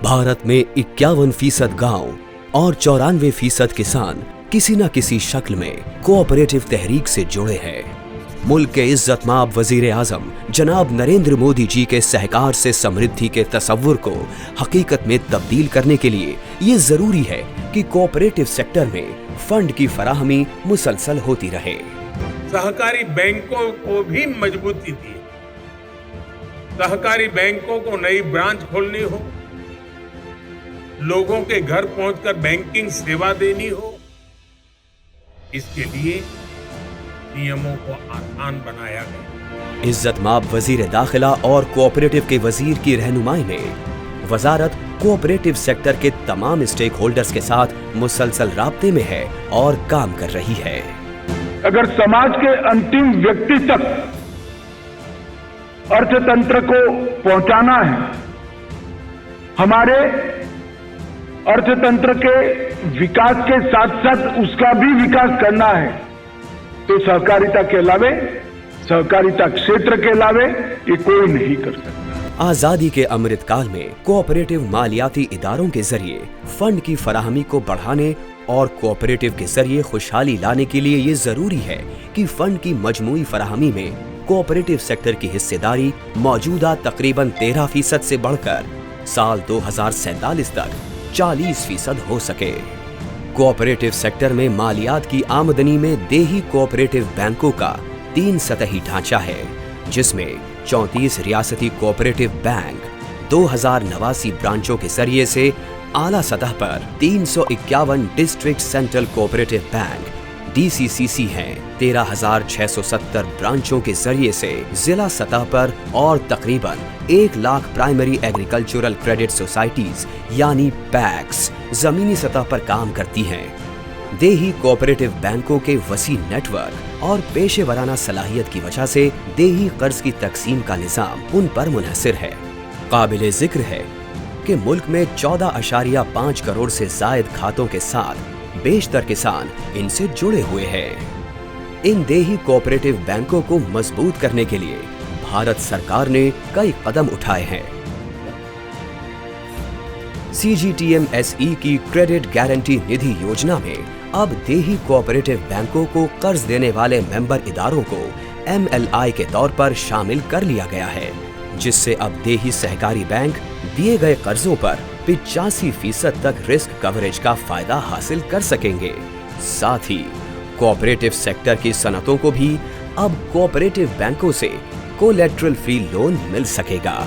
भारत में 51% गांव और 94% किसान किसी न किसी शक्ल में कोऑपरेटिव तहरीक से जुड़े हैं। मुल्क के इज्जतमाब वजीर आजम जनाब नरेंद्र मोदी जी के सहकार से समृद्धि के तसव्वुर को हकीकत में तब्दील करने के लिए ये जरूरी है कि कोऑपरेटिव सेक्टर में फंड की फराहमी मुसलसल होती रहे। सहकारी बैंकों को भी मजबूती दी। सहकारी बैंकों को नई ब्रांच खोलनी हो, लोगों के घर पहुंचकर बैंकिंग सेवा देनी हो, इसके लिए नियमों को आसान बनाया गया। इज्जतमाब वजीर दाखिला और कोऑपरेटिव के वजीर की रहनुमाई में वजारत कोऑपरेटिव सेक्टर के तमाम स्टेक होल्डर्स के साथ मुसलसल राब्ते में है और काम कर रही है। अगर समाज के अंतिम व्यक्ति तक अर्थतंत्र को पहुंचाना है, हमारे अर्थतंत्र के विकास के साथ साथ उसका भी विकास करना है, तो सहकारिता के अलावे, सहकारिता क्षेत्र के अलावे ये कोई नहीं कर सकता। आजादी के अमृत काल में कोऑपरेटिव मालियाती इदारों के जरिए फंड की फराहमी को बढ़ाने और कोऑपरेटिव के जरिए खुशहाली लाने के लिए ये जरूरी है कि फंड की मजमूई फराहमी में कोऑपरेटिव सेक्टर की हिस्सेदारी मौजूदा तकरीबन 13% से बढ़कर साल 2047 तक 40% हो सके। कोऑपरेटिव सेक्टर में मालियात की आमदनी में देही कोऑपरेटिव बैंकों का 3 सतही ढांचा है, जिसमें 34 रियासती कोऑपरेटिव बैंक 2089 ब्रांचों के जरिए से आला सतह पर 351 district central cooperative bank DCCC हैं, 13,670 ब्रांचों के जरिए से जिला सतह पर और तकरीबन 1 lakh primary agricultural credit societies यानी पैक्स जमीनी सतह पर काम करती हैं। देही कोऑपरेटिव बैंकों के वसी नेटवर्क और पेशेवराना सलाहियत की वजह से देही कर्ज की तकसीम का निजाम उन पर मुनहसिर है। काबिले जिक्र है कि मुल्क में 14.5 करोड़ से जायद खातों के साथ बेशतर किसान इनसे जुड़े हुए हैं। इन देही कोऑपरेटिव बैंकों को मजबूत करने के लिए भारत सरकार ने कई कदम उठाए हैं। CGTMSE की क्रेडिट गारंटी निधि योजना में अब देही कोऑपरेटिव बैंकों को कर्ज देने वाले मेंबर इदारों को MLI के तौर पर शामिल कर लिया गया है, जिससे अब देही सहकारी बैंक दिए गए कर्जों पर 85% तक रिस्क कवरेज का फायदा हासिल कर सकेंगे। साथ ही कोऑपरेटिव सेक्टर की सनतों को भी अब कोऑपरेटिव बैंकों से कोलैटरल फ्री लोन मिल सकेगा।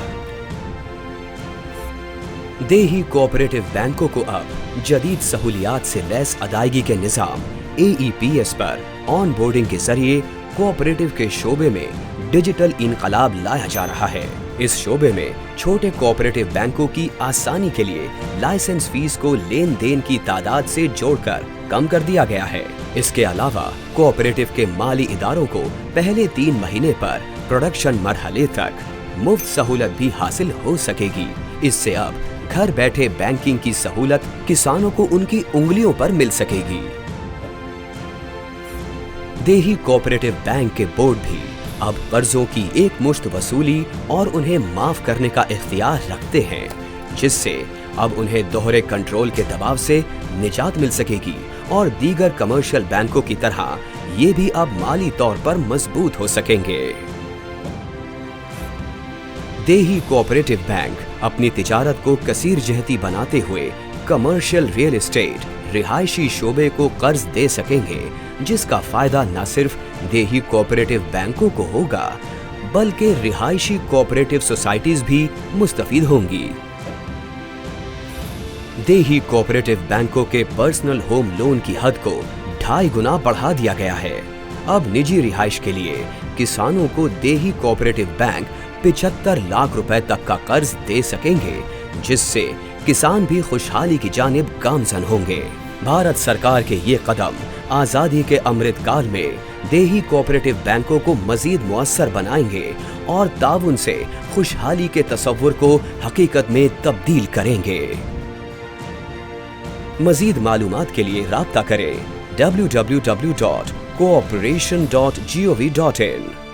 देही कोऑपरेटिव बैंकों को अब जदीद सहूलियात से लैस अदायगी के निजाम AEPS पर ऑन बोर्डिंग के जरिए कोऑपरेटिव के शोबे में डिजिटल इनकलाब लाया जा रहा है। इस शोबे में छोटे कोऑपरेटिव बैंकों की आसानी के लिए लाइसेंस फीस को लेन देन की तादाद से जोड़कर कम कर दिया गया है। इसके अलावा कोऑपरेटिव के माली इदारों को पहले 3 महीने पर प्रोडक्शन मरहले तक मुफ्त सहूलत भी हासिल हो सकेगी। इससे अब घर बैठे बैंकिंग की सहूलत किसानों को उनकी उंगलियों पर मिल सकेगी। देही कोऑपरेटिव बैंक के बोर्ड भी अब कर्जों की एक मुश्त वसूली और उन्हें माफ करने का इख्तियार रखते हैं, जिससे अब उन्हें दोहरे कंट्रोल के दबाव से निजात मिल सकेगी और दीगर कमर्शियल बैंकों की तरह ये भी अब माली तौर पर मजबूत हो सकेंगे। देही कोऑपरेटिव बैंक अपनी तिजारत को कसीर जहती बनाते हुए कमर्शियल रियल एस्टेट रिहायशी शोबे को कर्ज दे सकेंगे, जिसका फायदा न सिर्फ देही कोऑपरेटिव बैंकों को होगा बल्कि रिहायशी कोऑपरेटिव सोसाइटीज भी मुस्तफीद होंगी। देही कोऑपरेटिव बैंकों के पर्सनल होम लोन की हद को 2.5 गुना बढ़ा दिया गया है। अब निजी रिहाइश के लिए किसानों को देही कोऑपरेटिव बैंक 75 लाख रुपए तक का कर्ज दे सकेंगे, जिससे किसान भी खुशहाली की जानिब गामजन होंगे। भारत सरकार के ये कदम आजादी के अमृत काल में देही कोऑपरेटिव बैंकों को मजीद मुअस्सर बनाएंगे और ताउन से खुशहाली के तसव्वुर को हकीकत में तब्दील करेंगे। मजीद मालूमात के लिए राब्ता करें www.cooperation.gov.in